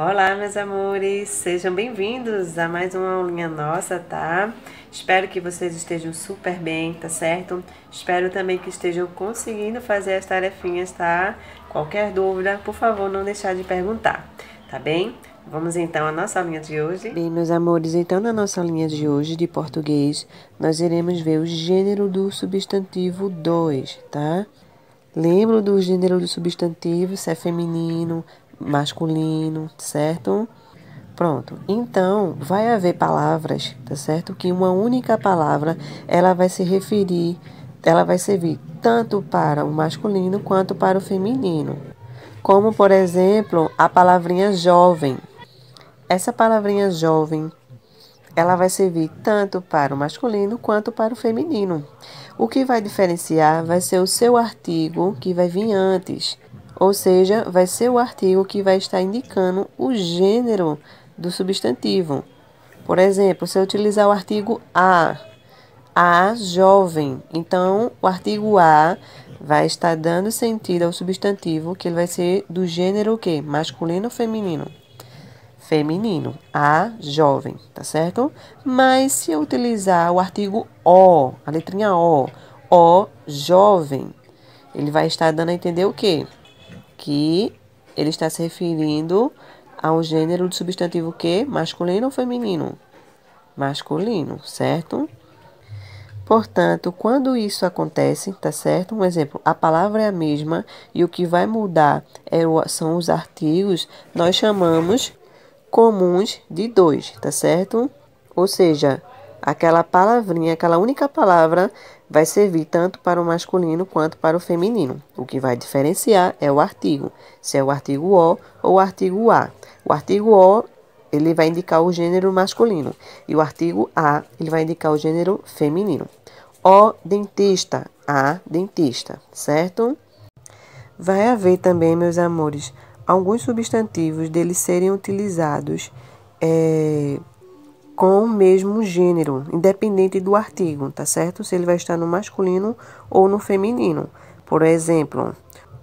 Olá, meus amores, sejam bem-vindos a mais uma aulinha nossa, tá? Espero que vocês estejam super bem, tá certo? Espero também que estejam conseguindo fazer as tarefinhas, tá? Qualquer dúvida, por favor, não deixar de perguntar, tá bem? Vamos então à nossa aulinha de hoje. Bem, meus amores, então na nossa aulinha de hoje de português, nós iremos ver o gênero do substantivo 2, tá? Lembro do gênero do substantivo, se é feminino, masculino, certo? Pronto. Então, vai haver palavras, tá certo? Que uma única palavra, ela vai se referir, ela vai servir tanto para o masculino quanto para o feminino. Como, por exemplo, a palavrinha jovem. Essa palavrinha jovem, ela vai servir tanto para o masculino quanto para o feminino. O que vai diferenciar vai ser o seu artigo que vai vir antes, ou seja, vai ser o artigo que vai estar indicando o gênero do substantivo. Por exemplo, se eu utilizar o artigo a jovem, então o artigo a vai estar dando sentido ao substantivo, que ele vai ser do gênero o quê? Masculino ou feminino? Feminino, a jovem, tá certo? Mas se eu utilizar o artigo o, a letrinha o jovem, ele vai estar dando a entender o quê? Que ele está se referindo ao gênero do substantivo que? Masculino ou feminino? Masculino, certo? Portanto, quando isso acontece, tá certo? Um exemplo, a palavra é a mesma e o que vai mudar são os artigos, nós chamamos comuns de dois, tá certo? Ou seja, aquela palavrinha, aquela única palavra vai servir tanto para o masculino quanto para o feminino. O que vai diferenciar é o artigo, se é o artigo o ou o artigo a. O artigo o, ele vai indicar o gênero masculino e o artigo a, ele vai indicar o gênero feminino. O dentista, a dentista, certo? Vai haver também, meus amores, alguns substantivos deles serem utilizados com o mesmo gênero, independente do artigo, tá certo? Se ele vai estar no masculino ou no feminino. Por exemplo,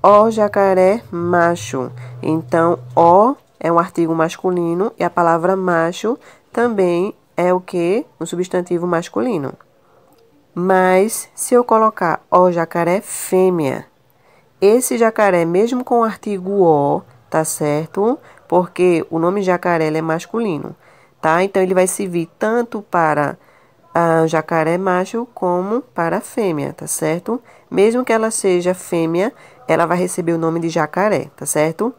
o jacaré macho. Então, o é um artigo masculino e a palavra macho também é o quê? Um substantivo masculino. Mas, se eu colocar o jacaré fêmea, esse jacaré, mesmo com o artigo o, tá certo? Porque o nome jacaré é masculino, tá? Então, ele vai servir tanto para jacaré macho como para a fêmea, tá certo? Mesmo que ela seja fêmea, ela vai receber o nome de jacaré, tá certo?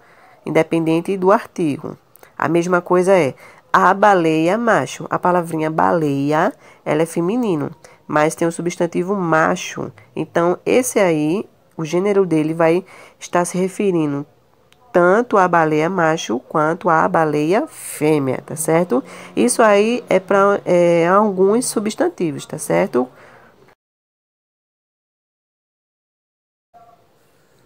Independente do artigo. A mesma coisa é a baleia macho. A palavrinha baleia, ela é feminino, mas tem o substantivo macho. Então, esse aí, o gênero dele vai estar se referindo tanto à baleia macho quanto à baleia fêmea, tá certo? Isso aí é para alguns substantivos, tá certo?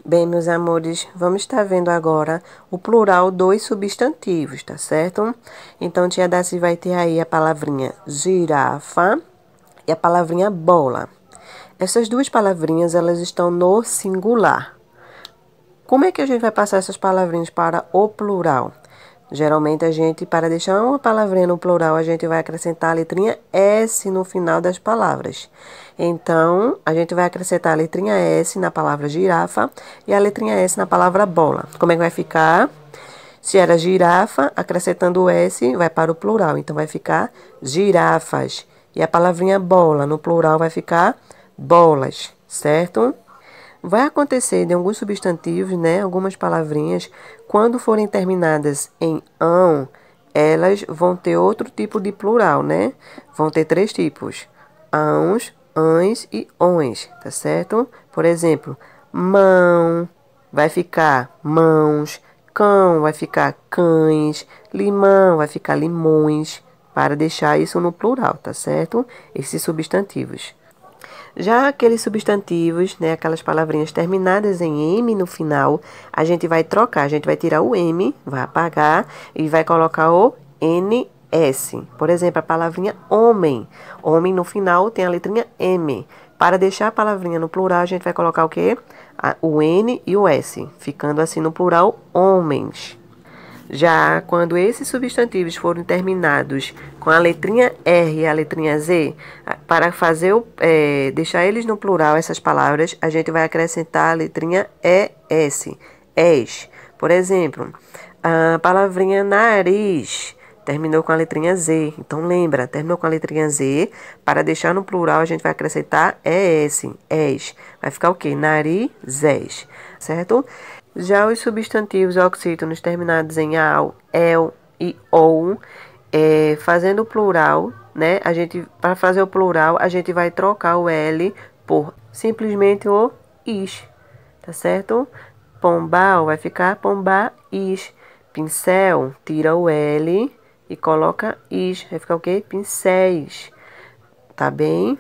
Bem, meus amores, vamos estar vendo agora o plural dos substantivos, tá certo? Então, tia Daci vai ter aí a palavrinha girafa e a palavrinha bola. Essas duas palavrinhas, elas estão no singular. Como é que a gente vai passar essas palavrinhas para o plural? Geralmente, a gente, para deixar uma palavrinha no plural, a gente vai acrescentar a letrinha S no final das palavras. Então, a gente vai acrescentar a letrinha S na palavra girafa e a letrinha S na palavra bola. Como é que vai ficar? Se era girafa, acrescentando o S, vai para o plural. Então, vai ficar girafas. E a palavrinha bola no plural vai ficar bolas, certo? Vai acontecer de alguns substantivos, né, algumas palavrinhas, quando forem terminadas em ão, elas vão ter outro tipo de plural, né? Vão ter três tipos: ãos, ães e ões, tá certo? Por exemplo, mão vai ficar mãos, cão vai ficar cães, limão vai ficar limões, para deixar isso no plural, tá certo? Esses substantivos. Já aqueles substantivos, né, aquelas palavrinhas terminadas em M no final, a gente vai trocar, a gente vai tirar o M, vai apagar e vai colocar o NS. Por exemplo, a palavrinha homem. Homem no final tem a letrinha M. Para deixar a palavrinha no plural, a gente vai colocar o quê? O N e o S, ficando assim no plural homens. Já quando esses substantivos forem terminados com a letrinha R e a letrinha Z, para fazer deixar eles no plural, essas palavras, a gente vai acrescentar a letrinha ES, ES. Por exemplo, a palavrinha nariz terminou com a letrinha Z. Então, lembra, terminou com a letrinha Z. Para deixar no plural, a gente vai acrescentar ES, ES. Vai ficar o quê? Narizes, certo? Já os substantivos oxítonos terminados em AL, EL e OU, fazendo o plural, né? Para fazer o plural, a gente vai trocar o L por simplesmente o IS, tá certo? Pombal vai ficar pombais. Pincel, tira o L e coloca is. Vai ficar o quê? Pincéis. Tá bem?